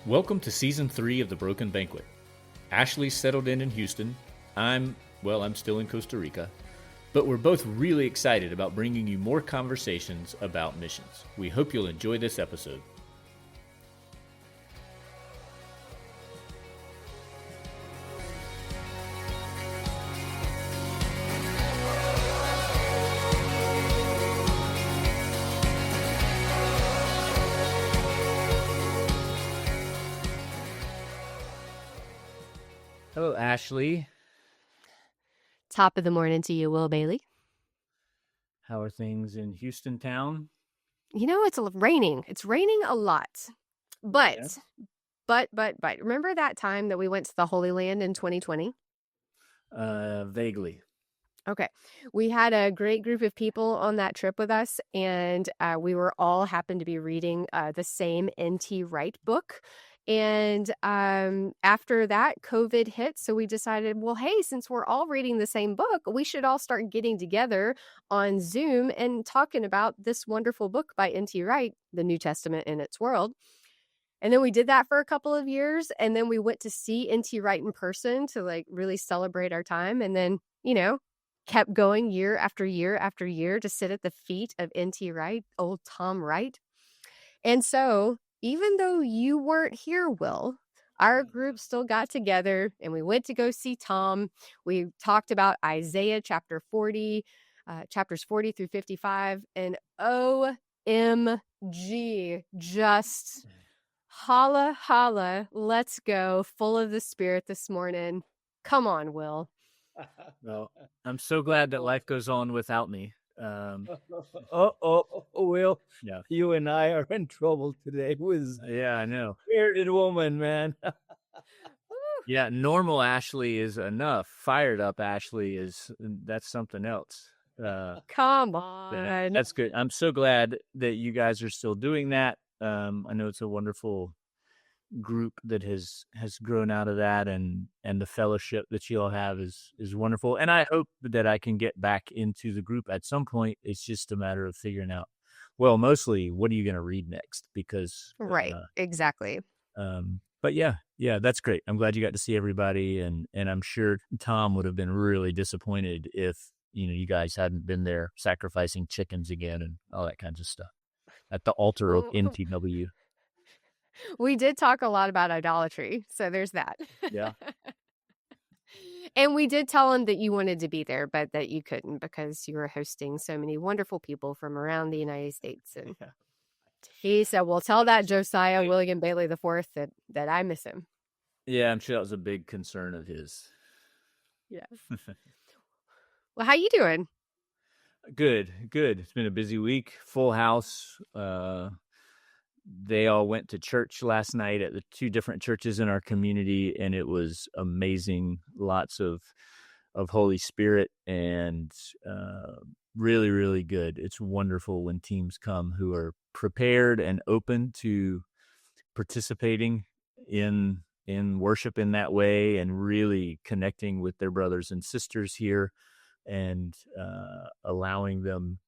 Welcome to Season 3 of the Broken Banquet. Ashley's settled in Houston. I'm still in Costa Rica. But we're both really excited about bringing you more conversations about missions. We hope you'll enjoy this episode. Hello, Ashley. Top of the morning to you, Will Bailey. How are things in Houston town? You know, it's raining. It's raining a lot. But, remember that time that we went to the Holy Land in 2020? Vaguely. Okay. We had a great group of people on that trip with us, and we were all happened to be reading the same N.T. Wright book. And after that, COVID hit. So we decided, well, hey, since we're all reading the same book, we should all start getting together on Zoom and talking about this wonderful book by N.T. Wright, The New Testament in Its World. And then we did that for a couple of years. And then we went to see N.T. Wright in person to really celebrate our time. And then, kept going year after year after year to sit at the feet of N.T. Wright, old Tom Wright. And so even though you weren't here, Will, our group still got together and we went to go see Tom. We talked about Isaiah chapter 40, chapters 40 through 55, and OMG, just holla, holla, let's go, full of the Spirit this morning. Come on, Will. Well, I'm so glad that life goes on without me. Will, Yeah. you and I are in trouble today with Yeah, I know. spirited woman, man. Yeah, normal Ashley is enough. Fired up Ashley that's something else. Come on. That's good. I'm so glad that you guys are still doing that. I know it's a wonderful group that has grown out of that, and the fellowship that you all have is wonderful. And I hope that I can get back into the group at some point. It's just a matter of figuring out, well, mostly what are you going to read next? Because Right, exactly. But yeah, that's great. I'm glad you got to see everybody, and I'm sure Tom would have been really disappointed if you guys hadn't been there sacrificing chickens again and all that kinds of stuff at the altar of NTW. We did talk a lot about idolatry, so there's that. Yeah. And we did tell him that you wanted to be there, but that you couldn't because you were hosting so many wonderful people from around the United States. And he said, well, tell that Josiah William Bailey IV that I miss him. Yeah, I'm sure that was a big concern of his. Yeah. Well, how you doing? Good. It's been a busy week. Full house. They all went to church last night at the two different churches in our community, and it was amazing. Lots of Holy Spirit, and really, really good. It's wonderful when teams come who are prepared and open to participating in worship in that way, and really connecting with their brothers and sisters here, and allowing them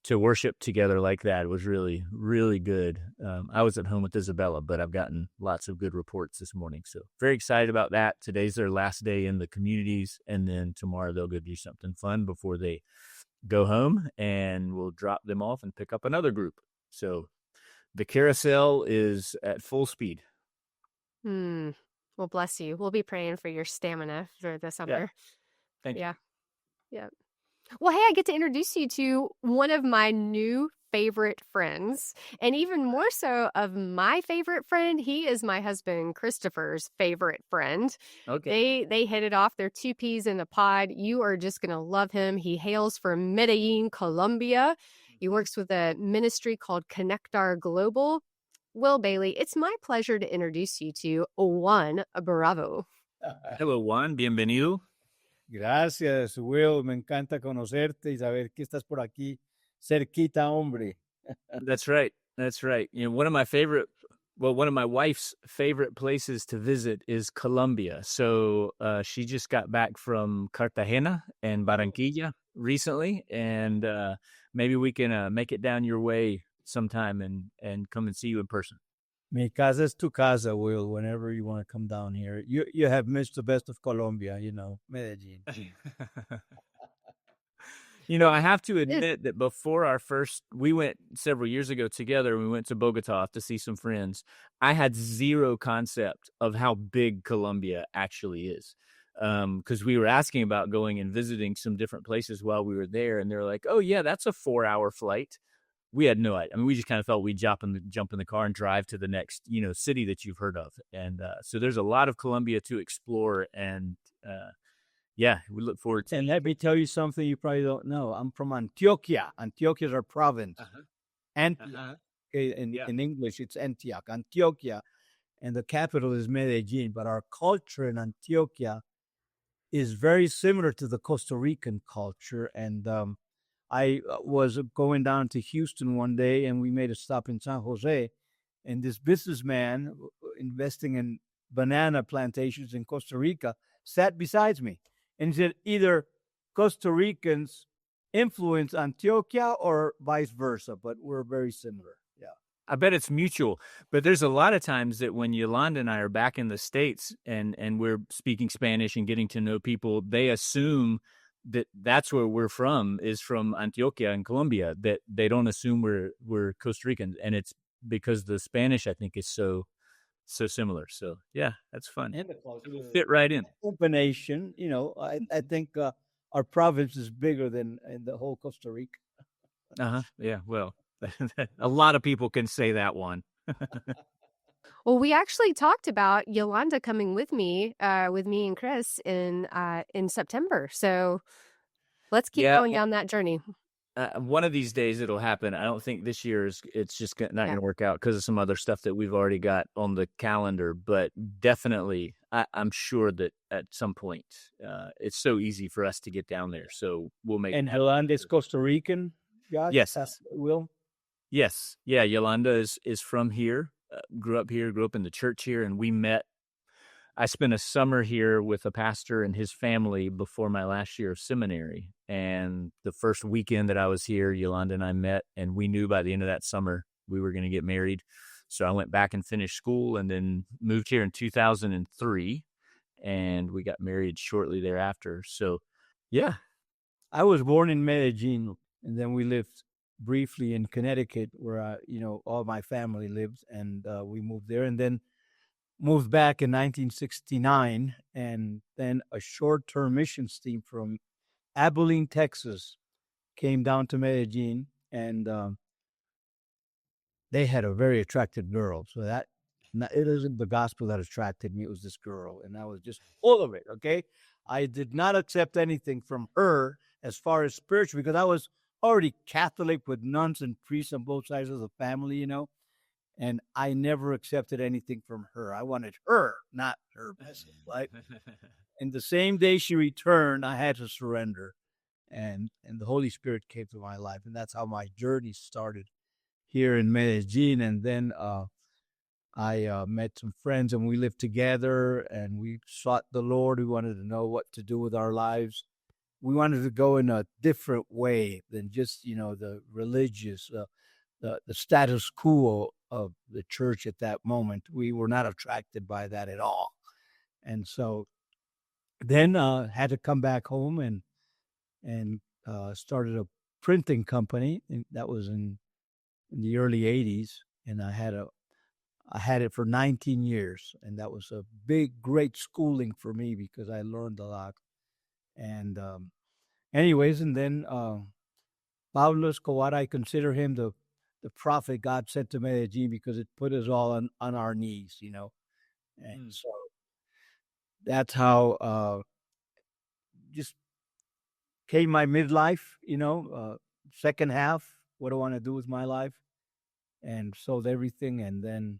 to worship together like that was really, really good. I was at home with Isabella, but I've gotten lots of good reports this morning. So very excited about that. Today's their last day in the communities, and then tomorrow they'll go do something fun before they go home, and we'll drop them off and pick up another group. So the carousel is at full speed. Well, bless you. We'll be praying for your stamina for the summer. Thank you. Yeah. Well, hey, I get to introduce you to one of my new favorite friends, and even more so of my favorite friend. He is my husband Christopher's favorite friend. Okay. They hit it off. They're two peas in a pod. You are just going to love him. He hails from Medellin, Colombia. He works with a ministry called Conectar Global. Will Bailey, it's my pleasure to introduce you to Juan Bravo. Hello, Juan. Bienvenido. Gracias, Will. Me encanta conocerte y saber que estás por aquí cerquita, hombre. That's right. One of my wife's favorite places to visit is Colombia. So she just got back from Cartagena and Barranquilla recently, and maybe we can make it down your way sometime and come and see you in person. Mi casa es tu casa, Will, whenever you want to come down here. You have missed the best of Colombia, Medellin. I have to It is. admit that before we went several years ago together. We went to Bogota to see some friends. I had zero concept of how big Colombia actually is. Because we were asking about going and visiting some different places while we were there, and they're like, "Oh yeah, that's a 4-hour flight." We had no idea. I mean, we just kind of felt we'd jump in the car and drive to the next, city that you've heard of. And so there's a lot of Colombia to explore, and yeah, we look forward to. And let me tell you something you probably don't know. I'm from Antioquia. Antioquia is our province. Uh-huh. Antioch. Uh-huh. Okay, Yeah. in English, it's Antioch. Antioquia, and the capital is Medellin. But our culture in Antioquia is very similar to the Costa Rican culture. And I was going down to Houston one day, and we made a stop in San Jose, and this businessman investing in banana plantations in Costa Rica sat beside me, and he said either Costa Ricans influence Antioquia or vice versa, but we're very similar. Yeah. I bet it's mutual, but there's a lot of times that when Yolanda and I are back in the States and we're speaking Spanish and getting to know people, they assume that that's where we're from, is from Antioquia in Colombia, that they don't assume we're Costa Rican. And it's because the Spanish, I think, is so similar. So yeah, that's fun. And the It'll culture, fit right in. open nation. I think our province is bigger than in the whole Costa Rica. Uh-huh. Yeah, well, a lot of people can say that one. Well, we actually talked about Yolanda coming with me and Chris in September. So let's keep Yeah, going down that journey. one of these days it'll happen. I don't think this year it's just not Yeah. going to work out because of some other stuff that we've already got on the calendar. But definitely, I'm sure that at some point, it's so easy for us to get down there. So we'll make. And Yolanda is Costa Rican, Josh? Yes, Will? yes, yeah. Yolanda is from here. Grew up here. Grew up in the church here, and we met. I spent a summer here with a pastor and his family before my last year of seminary. And the first weekend that I was here, Yolanda and I met, and we knew by the end of that summer we were going to get married. So I went back and finished school and then moved here in 2003, and we got married shortly thereafter. So, yeah. I was born in Medellin, and then we lived briefly in Connecticut, where all my family lived, and we moved there, and then moved back in 1969, and then a short-term missions team from Abilene, Texas, came down to Medellin, and they had a very attractive girl. So it isn't the gospel that attracted me; it was this girl, and I was just full of it. Okay, I did not accept anything from her as far as spiritual, because I was already Catholic with nuns and priests on both sides of the family, and I never accepted anything from her. I wanted her, not her vessel, right? And the same day she returned, I had to surrender, and the Holy Spirit came to my life, and that's how my journey started here in Medellin. And then I met some friends, and we lived together, and we sought the Lord. We wanted to know what to do with our lives. We wanted to go in a different way than just the religious, the status quo of the church at that moment. We were not attracted by that at all, and so then had to come back home and started a printing company, and that was in the early '80s, and I had it for 19 years, and that was a great schooling for me because I learned a lot. And anyways, and then Pablo Escobar, I consider him the prophet God sent to Medellin, because it put us all on our knees, and so that's how just came my midlife, second half. What do I want to do with my life? And sold everything, and then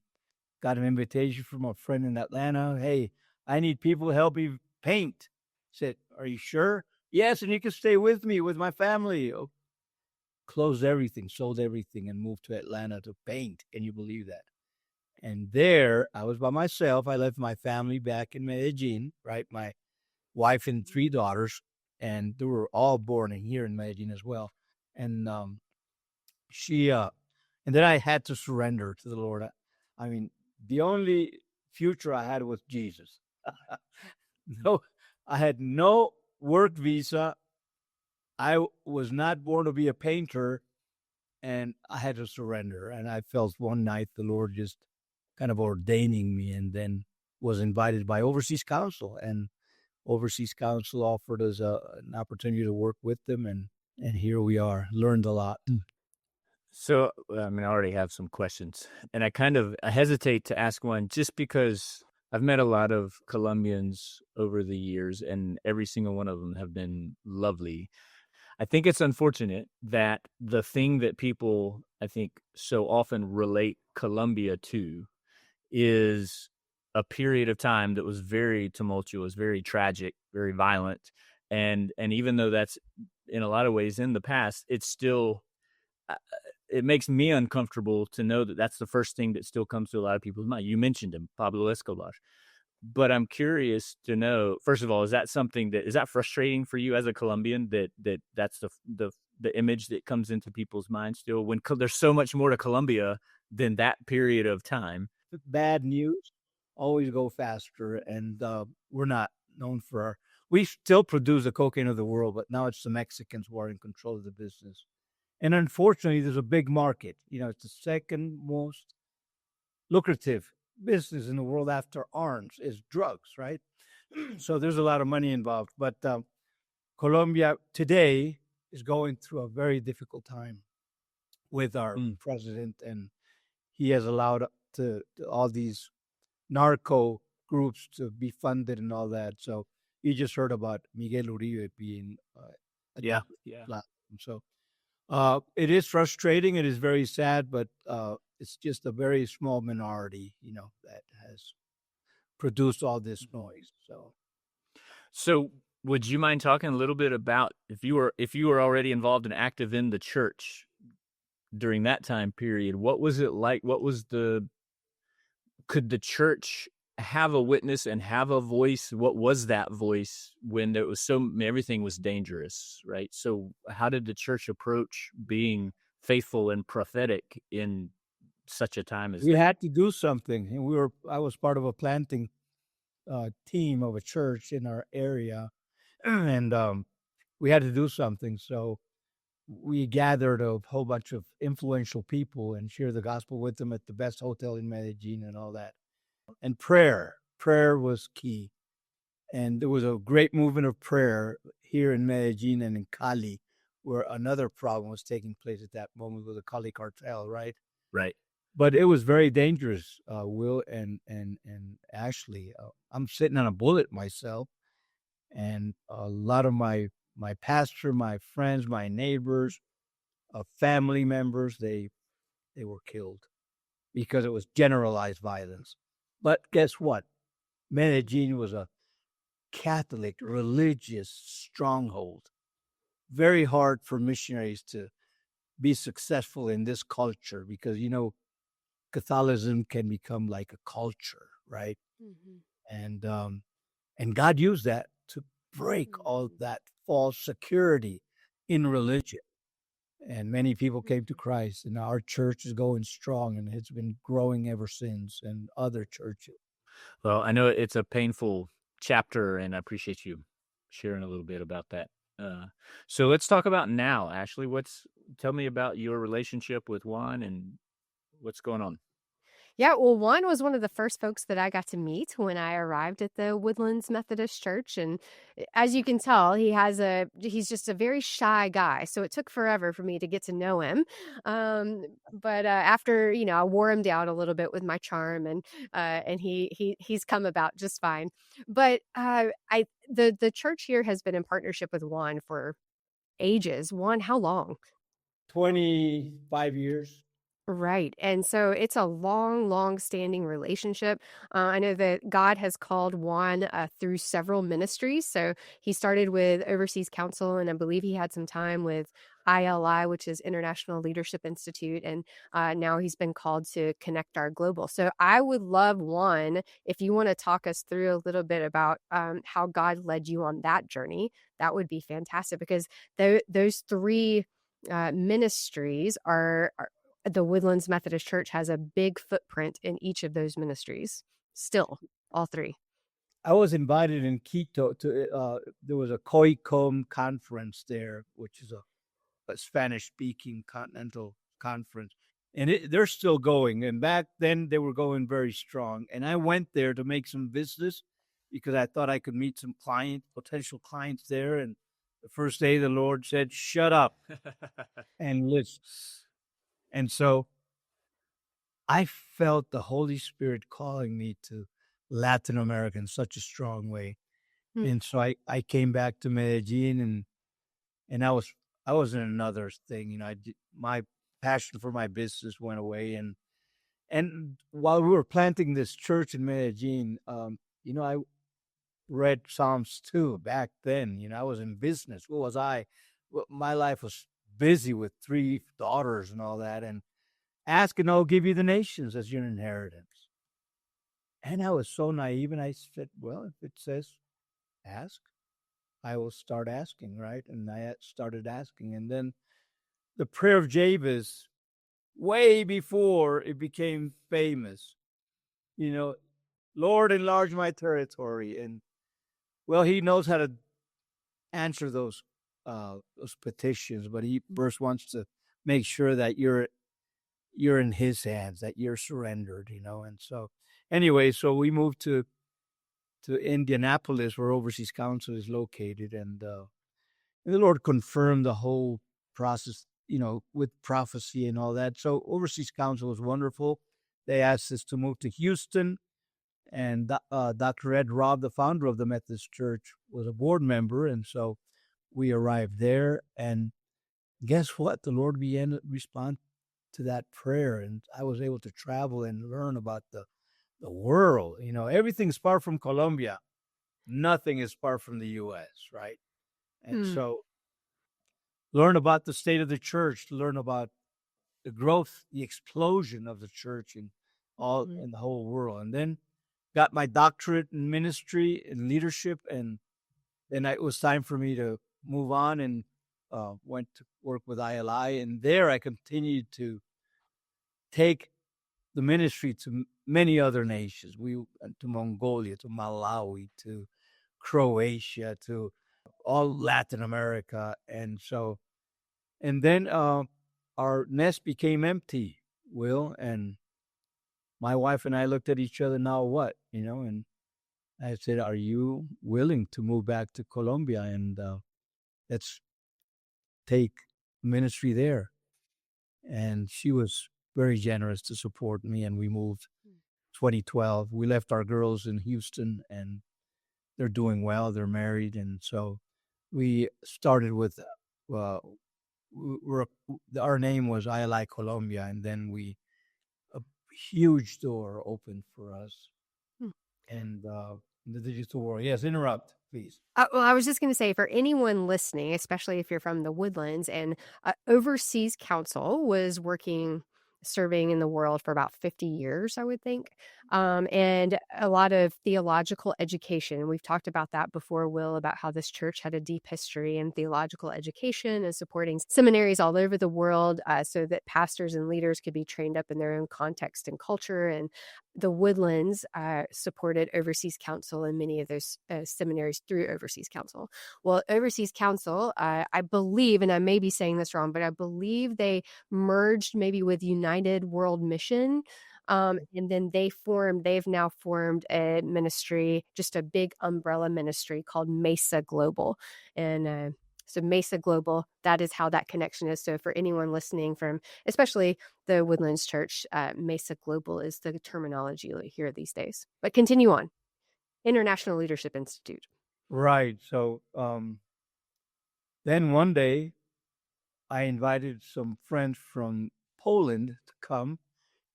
got an invitation from a friend in Atlanta. Hey, I need people to help me paint. Said, are you sure? Yes, and you can stay with me, with my family. Oh, closed everything, sold everything, and moved to Atlanta to paint. Can you believe that? And there, I was by myself. I left my family back in Medellin, right? My wife and 3 daughters, and they were all born here in Medellin as well. And she, and then I had to surrender to the Lord. I mean, the only future I had was Jesus. No, I had no work visa. I was not born to be a painter, and I had to surrender. And I felt one night the Lord just kind of ordaining me, and then was invited by Overseas Council, and Overseas Council offered us an opportunity to work with them, and here we are. Learned a lot. So, I mean, I already have some questions, and I hesitate to ask one just because I've met a lot of Colombians over the years, and every single one of them have been lovely. I think it's unfortunate that the thing that people, I think, so often relate Colombia to is a period of time that was very tumultuous, very tragic, very violent, and even though that's in a lot of ways in the past, it's still it makes me uncomfortable to know that that's the first thing that still comes to a lot of people's mind. You mentioned him, Pablo Escobar. But I'm curious to know, first of all, is that frustrating for you as a Colombian that's the image that comes into people's minds still when there's so much more to Colombia than that period of time? Bad news always go faster, and we're not known for our. We still produce the cocaine of the world, but now it's the Mexicans who are in control of the business. And unfortunately, there's a big market. It's the second most lucrative business in the world after arms is drugs, right? So there's a lot of money involved. But Colombia today is going through a very difficult time with our president, and he has allowed to all these narco groups to be funded and all that. So you just heard about Miguel Uribe being Yeah. so it is frustrating. It is very sad, but it's just a very small minority, that has produced all this noise. So would you mind talking a little bit about if you were already involved and active in the church during that time period, what was it like? Could the church have a witness and have a voice? What was that voice when there was everything was dangerous, right? So how did the church approach being faithful and prophetic in such a time as We that? had to do something, and I was part of a planting team of a church in our area, and we had to do something. So we gathered a whole bunch of influential people and shared the gospel with them at the best hotel in Medellin and all that. And prayer was key. And there was a great movement of prayer here in Medellin and in Cali, where another problem was taking place at that moment with the Cali cartel, right? Right. But it was very dangerous, Will and Ashley. I'm sitting on a bullet myself, and a lot of my pastor, my friends, my neighbors, family members, they were killed because it was generalized violence. But guess what? Medellin was a Catholic religious stronghold. Very hard for missionaries to be successful in this culture because Catholicism can become like a culture, right? Mm-hmm. And God used that to break all that false security in religion. And many people came to Christ, and our church is going strong, and it's been growing ever since, and other churches. Well, I know it's a painful chapter, and I appreciate you sharing a little bit about that. So let's talk about now, Ashley. Tell me about your relationship with Juan and what's going on. Yeah, well, Juan was one of the first folks that I got to meet when I arrived at the Woodlands Methodist Church. And as you can tell, he's just a very shy guy. So it took forever for me to get to know him. But after, I wore him down a little bit with my charm, and he's come about just fine. But the church here has been in partnership with Juan for ages. Juan, how long? 25 years. Right. And so it's a long standing relationship. I know that God has called Juan through several ministries. So he started with Overseas Council, and I believe he had some time with ILI, which is International Leadership Institute. And now he's been called to Conectar Global. So I would love, Juan, if you want to talk us through a little bit about how God led you on that journey. That would be fantastic, because those three ministries are the Woodlands Methodist Church has a big footprint in each of those ministries. Still, all three. I was invited in Quito to, there was a COICOM conference there, which is a Spanish-speaking continental conference. And they're still going. And back then, they were going very strong. And I went there to make some business because I thought I could meet some potential clients there. And the first day, the Lord said, "Shut up and listen." And so I felt the Holy Spirit calling me to Latin America in such a strong way. Mm. And so I came back to Medellin, and I was in another thing. You know, my passion for my business went away, and while we were planting this church in Medellin, you know, I read Psalms 2 back then. You know, I was in business. What was I? Well, my life was busy with 3 daughters and all that, and ask and I'll give you the nations as your inheritance. And I was so naive, and I said, well, if it says ask, I will start asking, right? And I started asking. And then the prayer of Jabez, way before it became famous, you know, Lord, enlarge my territory. And well, he knows how to answer those petitions, but he first wants to make sure that you're in his hands, that you're surrendered, you know. And so anyway, so we moved to Indianapolis, where Overseas Council is located, and the Lord confirmed the whole process, you know, with prophecy and all that. So Overseas Council was wonderful. They asked us to move to Houston, and Dr. Ed Robb, the founder of the Methodist Church, was a board member, and so we arrived there. And guess what? The Lord began to respond to that prayer, and I was able to travel and learn about the world. You know, everything's far from Colombia. Nothing is far from the U.S., right? And so learn about the state of the church, learn about the growth, the explosion of the church in the whole world. And then got my doctorate in ministry and leadership, and then it was time for me to move on, and went to work with ILI, and there I continued to take the ministry to many other nations. We went to Mongolia, to Malawi, to Croatia, to all Latin America. And so, and then our nest became empty, Will, and my wife and I looked at each other, now what, you know, and I said, are you willing to move back to Colombia and let's take ministry there? And she was very generous to support me, and we moved 2012. We left our girls in Houston, and they're doing well. They're married, and so we started with our name was ILI Colombia, and then a huge door opened for us, and the digital world. Yes, interrupt, please. Well, I was just going to say, for anyone listening, especially if you're from the Woodlands, and Overseas Council was serving in the world for about 50 years, I would think, and a lot of theological education. We've talked about that before, Will, about how this church had a deep history in theological education and supporting seminaries all over the world, so that pastors and leaders could be trained up in their own context and culture. And the Woodlands supported Overseas Council and many of those seminaries through Overseas Council. Well, Overseas Council, I believe, and I may be saying this wrong, but I believe they merged maybe with United World Mission. And then they've now formed a ministry, just a big umbrella ministry called Mesa Global. And so Mesa Global, that is how that connection is. So for anyone listening from, especially the Woodlands Church, Mesa Global is the terminology you'll hear these days. But continue on. International Leadership Institute. Right. So then one day I invited some friends from Poland to come,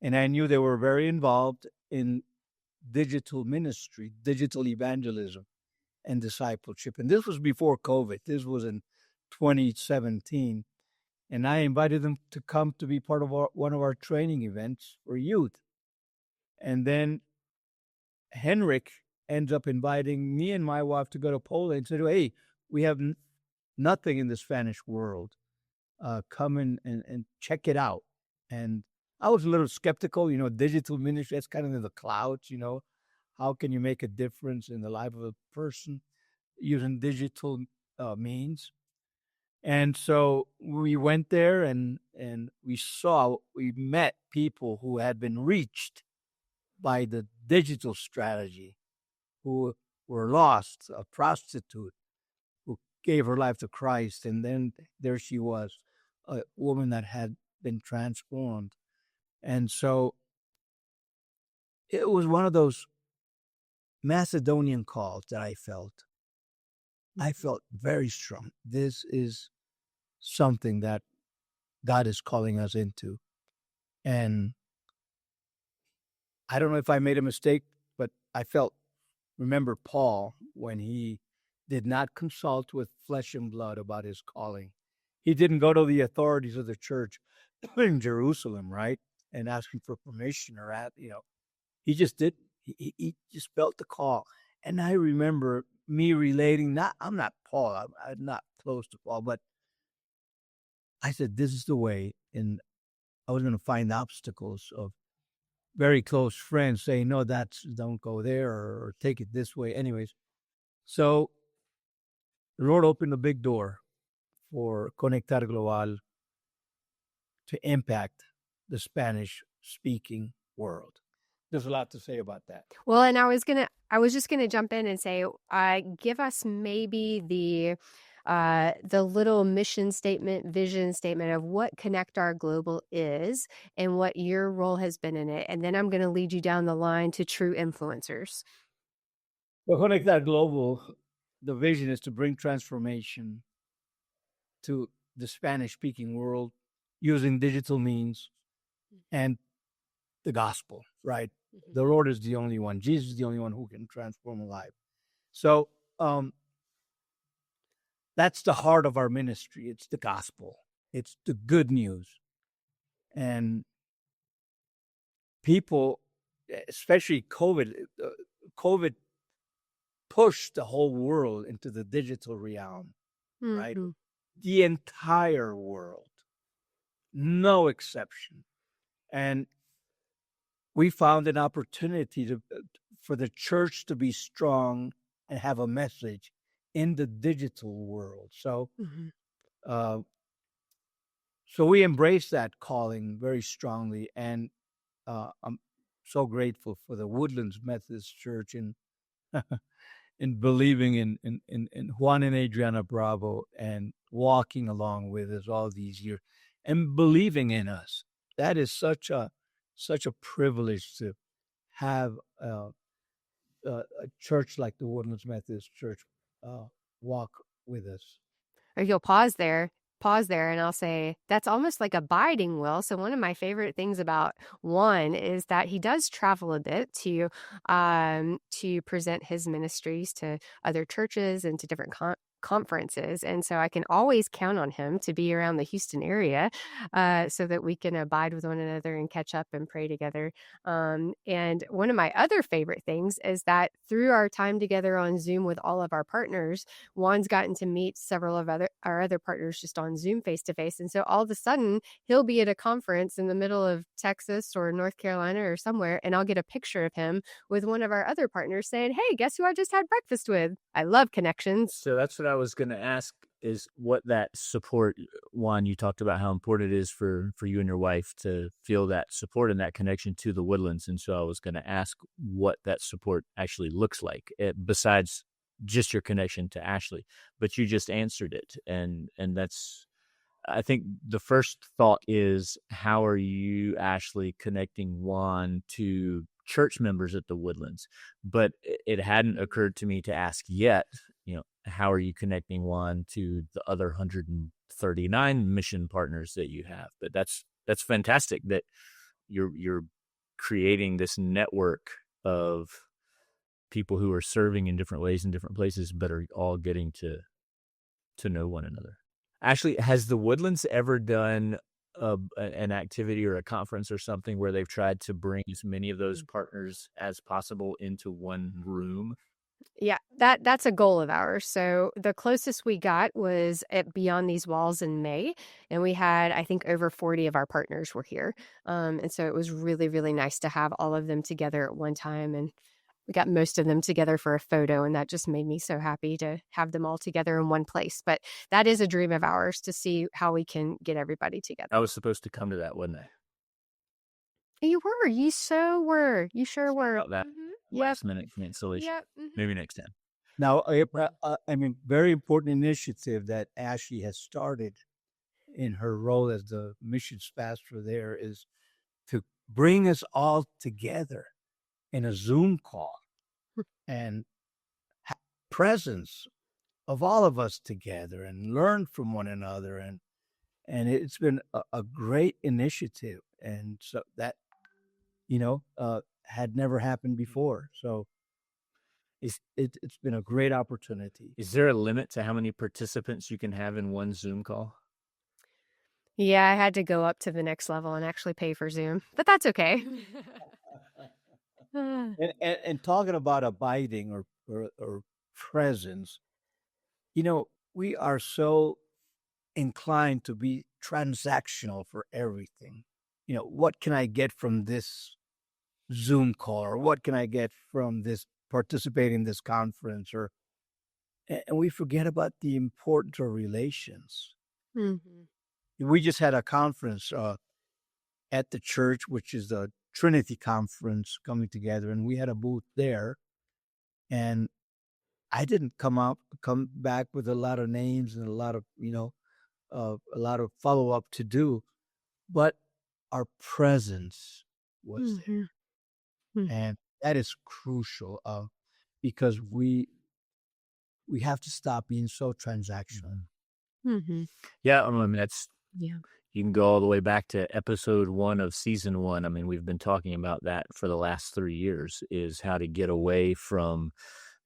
and I knew they were very involved in digital ministry, digital evangelism, and discipleship. And this was before COVID. This was in 2017. And I invited them to come to be part of one of our training events for youth. And then Henrik ends up inviting me and my wife to go to Poland and said, hey, we have nothing in the Spanish world. Come and check it out. And I was a little skeptical, digital ministry, that's kind of in the clouds, How can you make a difference in the life of a person using digital means? And so we went there and we met people who had been reached by the digital strategy, who were lost, a prostitute who gave her life to Christ. And then there she was, a woman that had been transformed. And so it was one of those Macedonian calls that I felt. I felt very strong. This is something that God is calling us into. And I don't know if I made a mistake, but remember Paul, when he did not consult with flesh and blood about his calling. He didn't go to the authorities of the church in Jerusalem, right? And asking for permission he just did. He just felt the call. And I remember me relating, I'm not Paul, I'm not close to Paul, but I said, this is the way. And I was going to find obstacles of very close friends saying, no, don't go there or take it this way. Anyways, so the Lord opened a big door for Conectar Global to impact the Spanish speaking world. There's a lot to say about that. Well, and I was just gonna jump in and say, give us maybe the little mission statement, vision statement of what Conectar Global is and what your role has been in it, and then I'm going to lead you down the line to true influencers. Well, Conectar Global, the vision is to bring transformation to the Spanish-speaking world using digital means and the gospel, right? Mm-hmm. The Lord is the only one. Jesus is the only one who can transform a life. So that's the heart of our ministry. It's the gospel. It's the good news. And people, especially COVID pushed the whole world into the digital realm, right? The entire world, no exception. And we found an opportunity for the church to be strong and have a message in the digital world. So, so we embrace that calling very strongly, and I'm so grateful for the Woodlands Methodist Church in believing in Juan and Adriana Bravo and walking along with us all these years and believing in us. That is such a privilege to have a church like the Woodlands Methodist Church walk with us. Or you'll pause there, and I'll say, that's almost like abiding, Will. So one of my favorite things about Juan is that he does travel a bit to present his ministries to other churches and to different conferences. And so I can always count on him to be around the Houston area so that we can abide with one another and catch up and pray together. And one of my other favorite things is that through our time together on Zoom with all of our partners, Juan's gotten to meet several of our other partners just on Zoom face to face. And so all of a sudden he'll be at a conference in the middle of Texas or North Carolina or somewhere, and I'll get a picture of him with one of our other partners saying, hey, guess who I just had breakfast with? I love connections. So that's what I was going to ask, is what that support, Juan, you talked about how important it is for you and your wife to feel that support and that connection to the Woodlands. And so I was going to ask what that support actually looks like, besides just your connection to Ashley, but you just answered it. And that's, I think the first thought is, how are you, Ashley, connecting Juan to church members at the Woodlands? But it hadn't occurred to me to ask yet, how are you connecting Juan to the other 139 mission partners that you have? But that's fantastic that you're creating this network of people who are serving in different ways in different places, but are all getting to know one another. Ashley, has the Woodlands ever done an activity or a conference or something where they've tried to bring as many of those partners as possible into one room? Yeah, that's a goal of ours. So the closest we got was at Beyond These Walls in May, and we had, I think, over 40 of our partners were here. And so it was really, really nice to have all of them together at one time. And we got most of them together for a photo, and that just made me so happy to have them all together in one place. But that is a dream of ours, to see how we can get everybody together. I was supposed to come to that, wasn't I? You were. You so were. You sure were. About that Yep. last minute cancellation. Yep. Maybe next time. Now, I mean, very important initiative that Ashley has started in her role as the missions pastor there is to bring us all together in a Zoom call and presence of all of us together and learn from one another. And it's been a great initiative. And so that, had never happened before. So it's been a great opportunity. Is there a limit to how many participants you can have in one Zoom call? Yeah, I had to go up to the next level and actually pay for Zoom, but that's okay. And talking about abiding or presence, we are so inclined to be transactional for everything. What can I get from this Zoom call, or what can I get from this participating in this conference, and we forget about the importance of relations. We just had a conference at the church, which is the Trinity Conference, coming together, and we had a booth there. And I didn't come back with a lot of names and a lot of follow up to do, but our presence was there, and that is crucial because we have to stop being so transactional. Yeah, I mean, you can go all the way back to episode 1 of season 1. I mean, we've been talking about that for the last 3 years, is how to get away from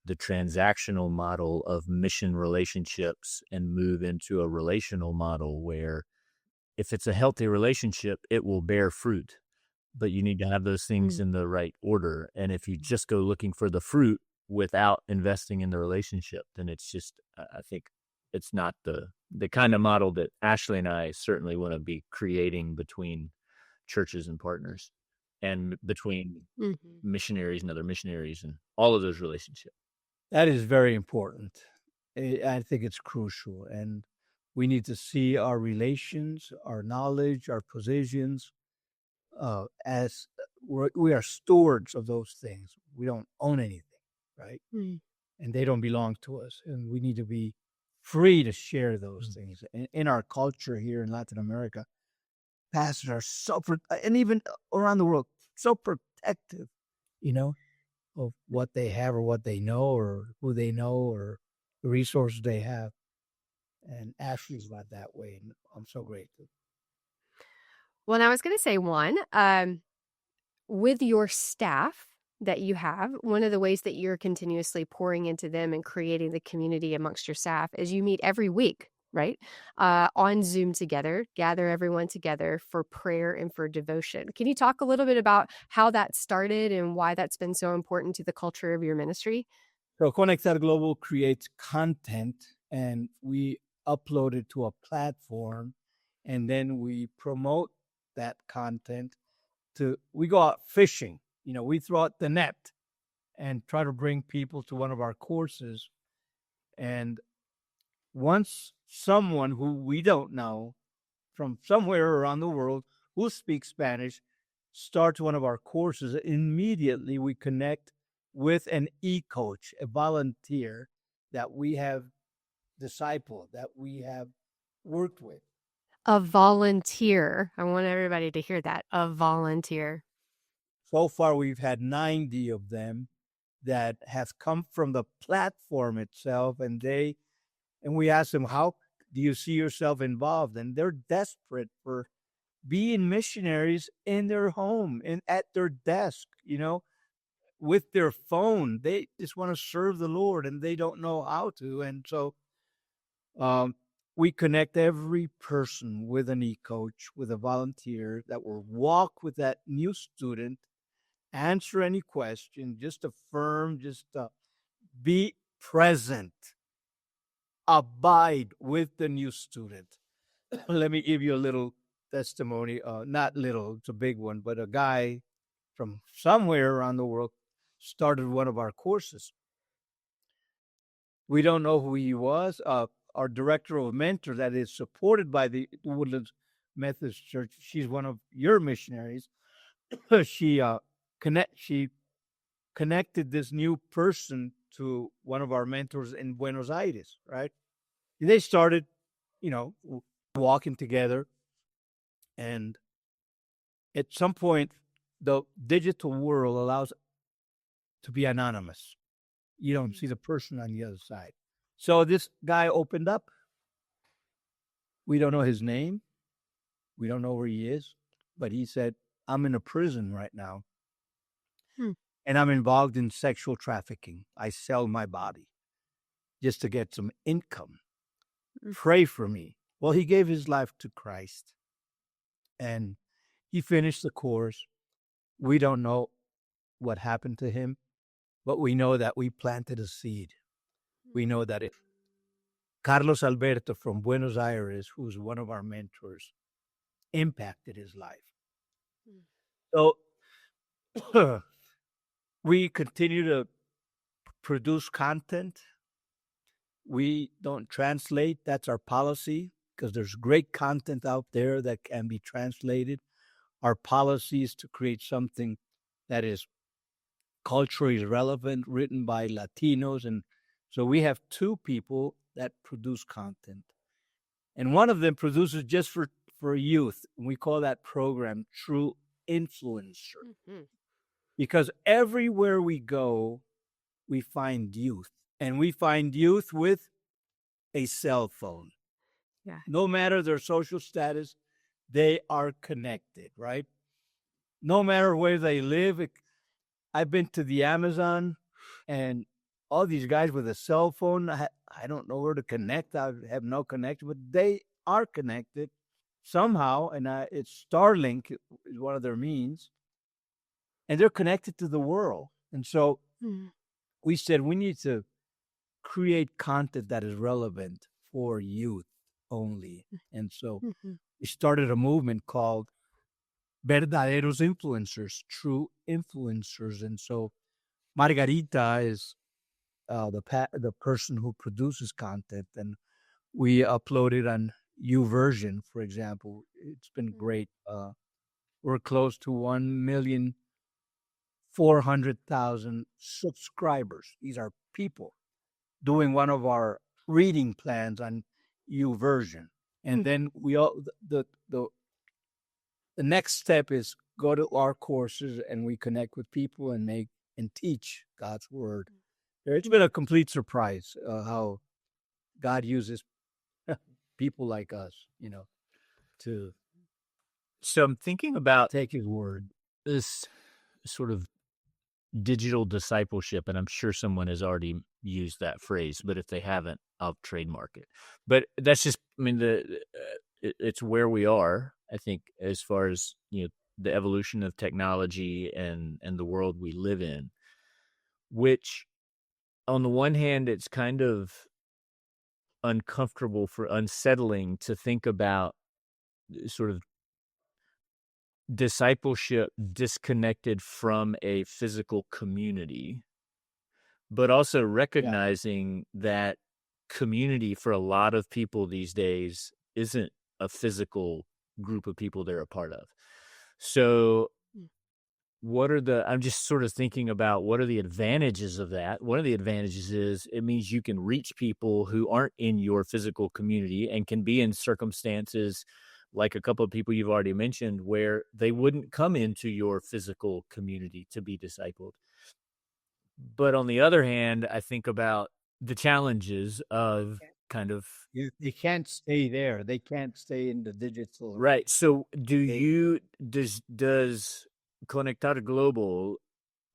the transactional model of mission relationships and move into a relational model where if it's a healthy relationship, it will bear fruit, but you need to have those things in the right order. And if you just go looking for the fruit without investing in the relationship, then it's just, I think it's not the kind of model that Ashley and I certainly want to be creating between churches and partners, and between missionaries and other missionaries, and all of those relationships. That is very important. I think it's crucial. And we need to see our relations, our knowledge, our positions as we are stewards of those things. We don't own anything, right? And they don't belong to us. And we need to be free to share those things. In our culture here in Latin America, pastors are so, and even around the world, so protective, of what they have or what they know or who they know or the resources they have. And Ashley's not that way. And I'm so grateful. Well, I was going to say, Juan, with your staff that you have, one of the ways that you're continuously pouring into them and creating the community amongst your staff is you meet every week, right? On Zoom together, gather everyone together for prayer and for devotion. Can you talk a little bit about how that started and why that's been so important to the culture of your ministry? So Conectar Global creates content, and we upload it to a platform, and then we promote that content. We go out fishing. We throw out the net and try to bring people to one of our courses. And once someone who we don't know from somewhere around the world who speaks Spanish starts one of our courses, immediately we connect with an e-coach, a volunteer that we have discipled, that we have worked with. A volunteer. I want everybody to hear that. A volunteer. So far, we've had 90 of them that have come from the platform itself, and we ask them, how do you see yourself involved? And they're desperate for being missionaries in their home and at their desk, with their phone. They just want to serve the Lord, and they don't know how to. And so we connect every person with an e-coach, with a volunteer that will walk with that new student, answer any question, just affirm, just be present, abide with the new student. Let me give you a little testimony. Not little, it's a big one, but a guy from somewhere around the world started one of our courses. We don't know who he was. Our director of mentor, that is supported by the Woodlands Methodist Church, she's one of your missionaries. She connected this new person to one of our mentors in Buenos Aires, right? They started, walking together. And at some point, the digital world allows to be anonymous. You don't see the person on the other side. So this guy opened up. We don't know his name. We don't know where he is. But he said, I'm in a prison right now. And I'm involved in sexual trafficking. I sell my body just to get some income. Pray for me. Well, he gave his life to Christ. And he finished the course. We don't know what happened to him, but we know that we planted a seed. We know that Carlos Alberto from Buenos Aires, who's one of our mentors, impacted his life. So we continue to produce content. We don't translate. That's our policy, because there's great content out there that can be translated. Our policy is to create something that is culturally relevant, written by Latinos. And so we have two people that produce content. And one of them produces just for youth. We call that program True Influencer. Because everywhere we go, we find youth. And we find youth with a cell phone. Yeah. No matter their social status, they are connected, right? No matter where they live. I've been to the Amazon, and all these guys with a cell phone, I don't know where to connect. I have no connection, but they are connected somehow, and it's Starlink is one of their means, and they're connected to the world. And so we said we need to create content that is relevant for youth only. And so we started a movement called Verdaderos Influencers, True Influencers. And so Margarita is the person who produces content, and we upload it on YouVersion, for example. It's been great. We're close to 1,400,000 subscribers. These are people doing one of our reading plans on YouVersion. And then the next step is go to our courses, and we connect with people and teach God's word. It's been a complete surprise how God uses people like us, to So I'm thinking about take his word. this sort of digital discipleship, and I'm sure someone has already used that phrase, but if they haven't, I'll trademark it. But that's just, it's where we are, I think, as far as, the evolution of technology and the world we live in, which on the one hand, it's kind of unsettling to think about sort of discipleship disconnected from a physical community, but also recognizing that community for a lot of people these days isn't a physical group of people they're a part of. So I'm just sort of thinking about what are the advantages of that. One of the advantages is it means you can reach people who aren't in your physical community and can be in circumstances like a couple of people you've already mentioned where they wouldn't come into your physical community to be discipled. But on the other hand, I think about the challenges of kind of... They can't stay there. They can't stay in the digital. Right. So does Conectar Global,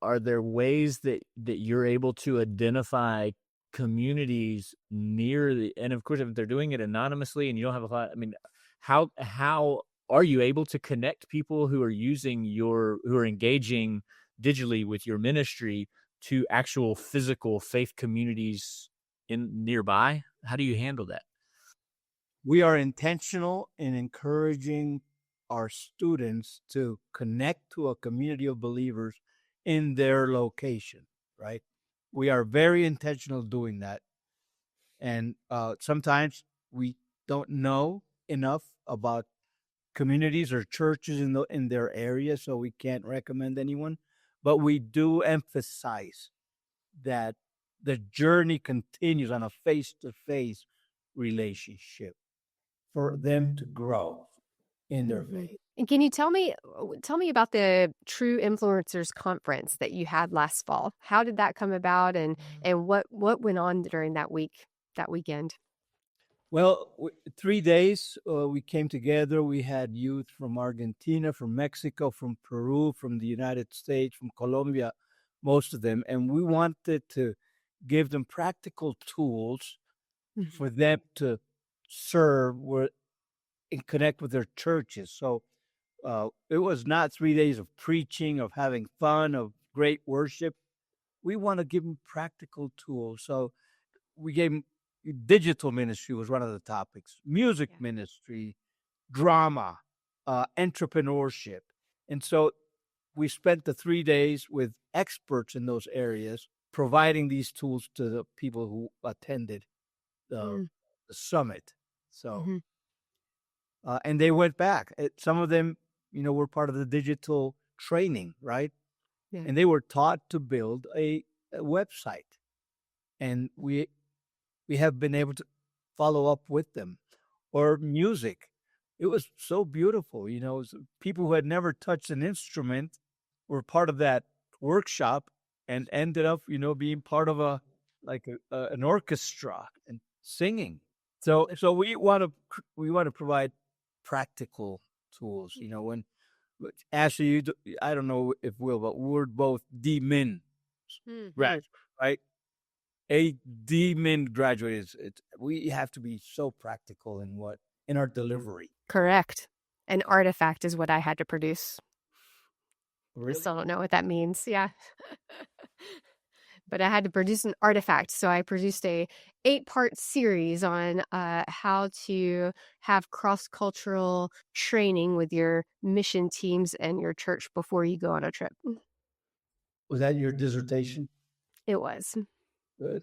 are there ways that you're able to identify communities near and of course, if they're doing it anonymously and you don't have a lot, how are you able to connect people who are engaging digitally with your ministry, to actual physical faith communities in nearby? How do you handle that? We are intentional in encouraging our students to connect to a community of believers in their location, right? We are very intentional doing that. And sometimes we don't know enough about communities or churches in their area, so we can't recommend anyone. But we do emphasize that the journey continues on a face-to-face relationship for them to grow in their faith. And can you tell me about the True Influencers Conference that you had last fall? How did that come about, and what went on during that weekend? Well, 3 days we came together. We had youth from Argentina, from Mexico, from Peru, from the United States, from Colombia, most of them. And we wanted to give them practical tools for them to serve and connect with their churches. So it was not 3 days of preaching, of having fun, of great worship. We want to give them practical tools. So we gave them digital ministry was one of the topics, music ministry, drama, entrepreneurship. And so we spent the 3 days with experts in those areas, providing these tools to the people who attended the summit. So, and they went back. Some of them, were part of the digital training, right? Yeah. And they were taught to build a website. And we have been able to follow up with them. Or music. It was so beautiful. People who had never touched an instrument were part of that workshop and ended up, being part of an orchestra and singing. So we want to provide practical tools. When Ashley, I don't know if but we're both D-Min graduates, right? A D-Min graduate is we have to be so practical in our delivery. Correct. An artifact is what I had to produce. Really? I still don't know what that means. Yeah. But I had to produce an artifact. So I produced a 8-part series on how to have cross-cultural training with your mission teams and your church before you go on a trip. Was that your dissertation? It was. Good.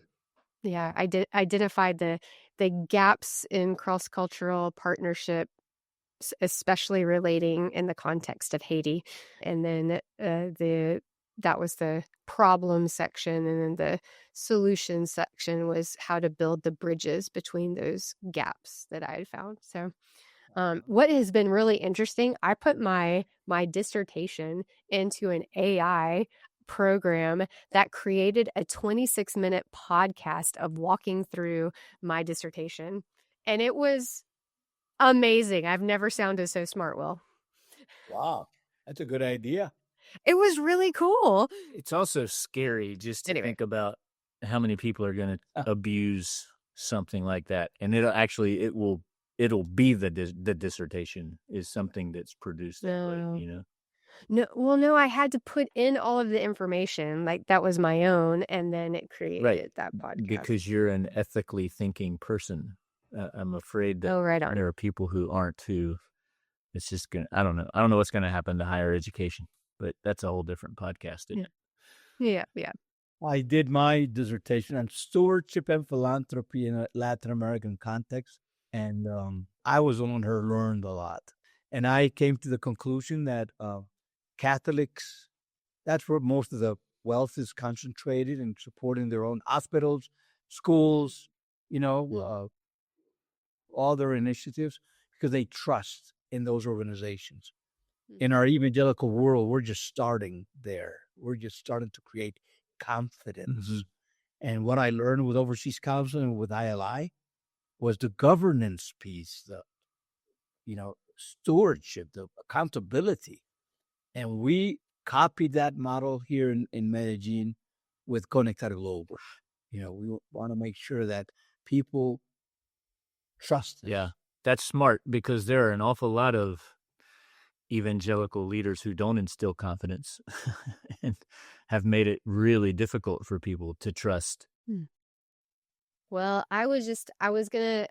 Yeah, I did identified the gaps in cross-cultural partnership, especially relating in the context of Haiti. And then that was the problem section, and then the solution section was how to build the bridges between those gaps that I had found. So what has been really interesting, I put my dissertation into an AI program that created a 26-minute podcast of walking through my dissertation. And it was amazing. I've never sounded so smart, Will. Wow. That's a good idea. It was really cool. It's also scary just to think about how many people are going to abuse something like that. And it'll be the dissertation is something that's produced that way, No, I had to put in all of the information, like that was my own, and then it created that podcast. Because you're an ethically thinking person. I'm afraid that there are people who aren't, who it's just gonna. I don't know what's gonna happen to higher education, but that's a whole different podcast, isn't it? Yeah. I did my dissertation on stewardship and philanthropy in a Latin American context, and I was the one who learned a lot. And I came to the conclusion that Catholics, that's where most of the wealth is concentrated in supporting their own hospitals, schools, all their initiatives, because they trust in those organizations. In our evangelical world, we're just starting there. We're just starting to create confidence. Mm-hmm. And what I learned with Overseas Council and with ILI was the governance piece, the stewardship, the accountability. And we copied that model here in Medellin with Conectar Global. We want to make sure that people trust us. Yeah, that's smart, because there are an awful lot of evangelical leaders who don't instill confidence. And have made it really difficult for people to trust. Well, I was going to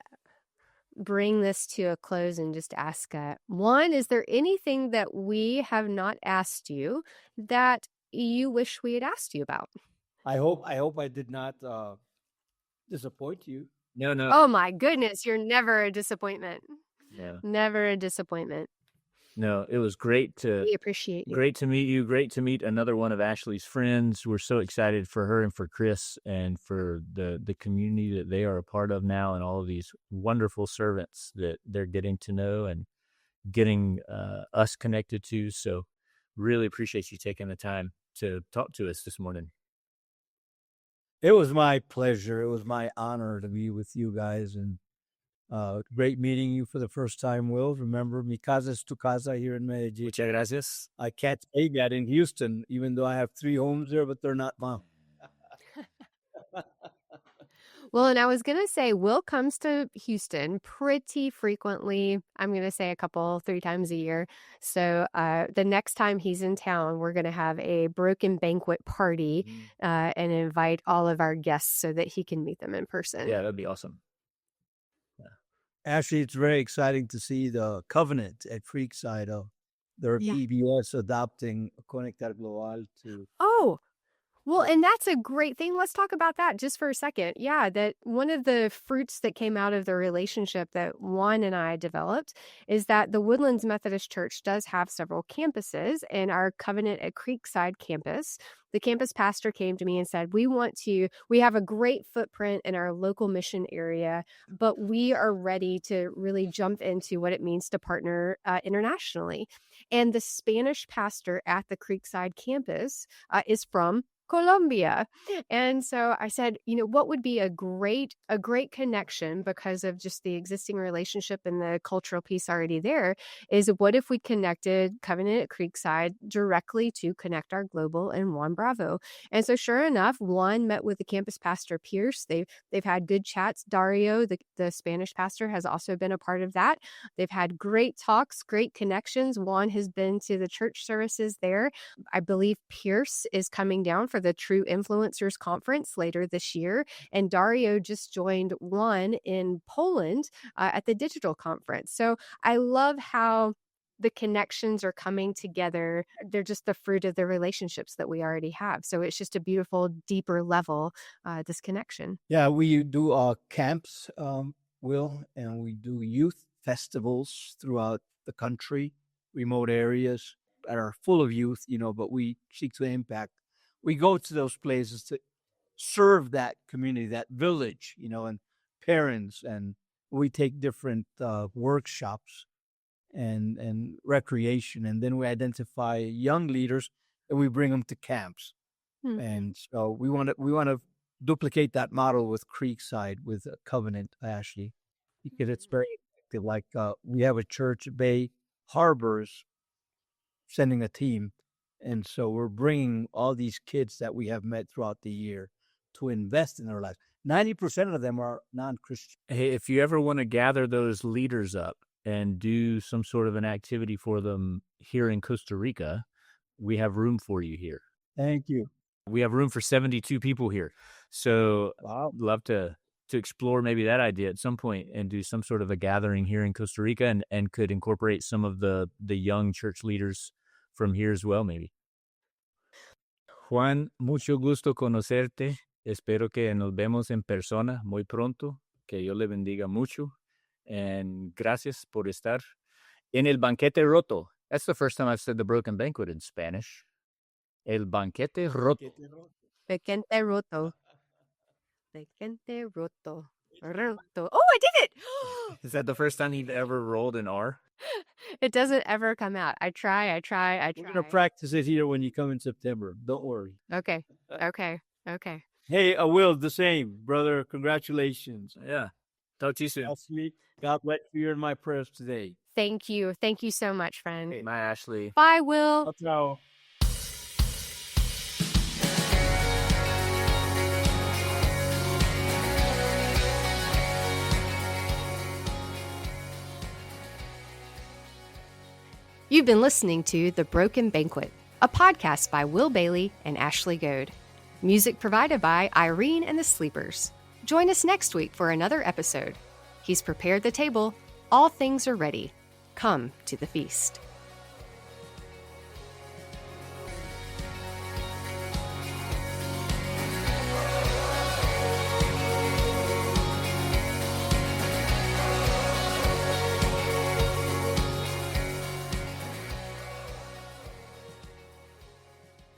bring this to a close and just ask, Juan, is there anything that we have not asked you that you wish we had asked you about? I hope I did not disappoint you. No. Oh my goodness, you're never a disappointment. Yeah. Never a disappointment. No, it was great to We appreciate you. Great to meet you. Great to meet another one of Ashley's friends. We're so excited for her and for Chris and for the community that they are a part of now, and all of these wonderful servants that they're getting to know and getting us connected to. So really appreciate you taking the time to talk to us this morning. It was my pleasure. It was my honor to be with you guys, and great meeting you for the first time, Will. Remember, mi casa es tu casa here in Medellin. Muchas gracias. I can't say that in Houston, even though I have 3 homes there, but they're not mine. Well, and I was going to say, Will comes to Houston pretty frequently. I'm going to say 3 times a year. So the next time he's in town, we're going to have a Broken Banquet party and invite all of our guests so that he can meet them in person. Yeah, that'd be awesome. Actually, it's very exciting to see the covenant at Creekside. Their PBS adopting Conectar Global to. Oh, well, and that's a great thing. Let's talk about that just for a second. Yeah, that one of the fruits that came out of the relationship that Juan and I developed is that the Woodlands Methodist Church does have several campuses, and our Covenant at Creekside campus, the campus pastor came to me and said, we have a great footprint in our local mission area, but we are ready to really jump into what it means to partner internationally. And the Spanish pastor at the Creekside campus is from Colombia. And so I said, what would be a great connection because of just the existing relationship and the cultural piece already there is what if we connected Covenant at Creekside directly to Conectar Global and Juan Bravo. And so sure enough, Juan met with the campus pastor Pierce. They've had good chats. Dario, the Spanish pastor, has also been a part of that. They've had great talks, great connections. Juan has been to the church services there. I believe Pierce is coming down for the True Influencers Conference later this year. And Dario just joined Juan in Poland at the digital conference. So I love how the connections are coming together. They're just the fruit of the relationships that we already have. So it's just a beautiful, deeper level, this connection. Yeah, we do camps, Will, and we do youth festivals throughout the country, remote areas that are full of youth, but we seek to impact. We go to those places to serve that community, that village, and parents, and we take different workshops and recreation, and then we identify young leaders and we bring them to camps. And so we want to duplicate that model with Creekside, with Covenant, Ashley, because it's very effective. Like we have a church at Bay Harbors sending a team. And so we're bringing all these kids that we have met throughout the year to invest in their lives. 90% of them are non-Christian. Hey, if you ever want to gather those leaders up and do some sort of an activity for them here in Costa Rica, we have room for you here. Thank you. We have room for 72 people here. So I'd love to explore maybe that idea at some point and do some sort of a gathering here in Costa Rica and could incorporate some of the young church leaders from here as well, maybe. Juan, mucho gusto conocerte. Espero que nos vemos en persona muy pronto. Que Dios le bendiga mucho. And gracias por estar en el banquete roto. That's the first time I've said the Broken Banquet in Spanish. El banquete roto. Banquete roto. Banquete roto. Roto. Oh, I did it! Is that the first time you've ever rolled an R? It doesn't ever come out. I try. We're going to practice it here when you come in September. Don't worry. Okay. Hey, Will, the same, brother. Congratulations. Yeah. Talk to you soon. Ashley, God bless you in my prayers today. Thank you. Thank you so much, friend. Hey, bye, Ashley. Bye, Will. Ciao. You've been listening to The Broken Banquet, a podcast by Will Bailey and Ashley Goad. Music provided by Irene and the Sleepers. Join us next week for another episode. He's prepared the table. All things are ready. Come to the feast.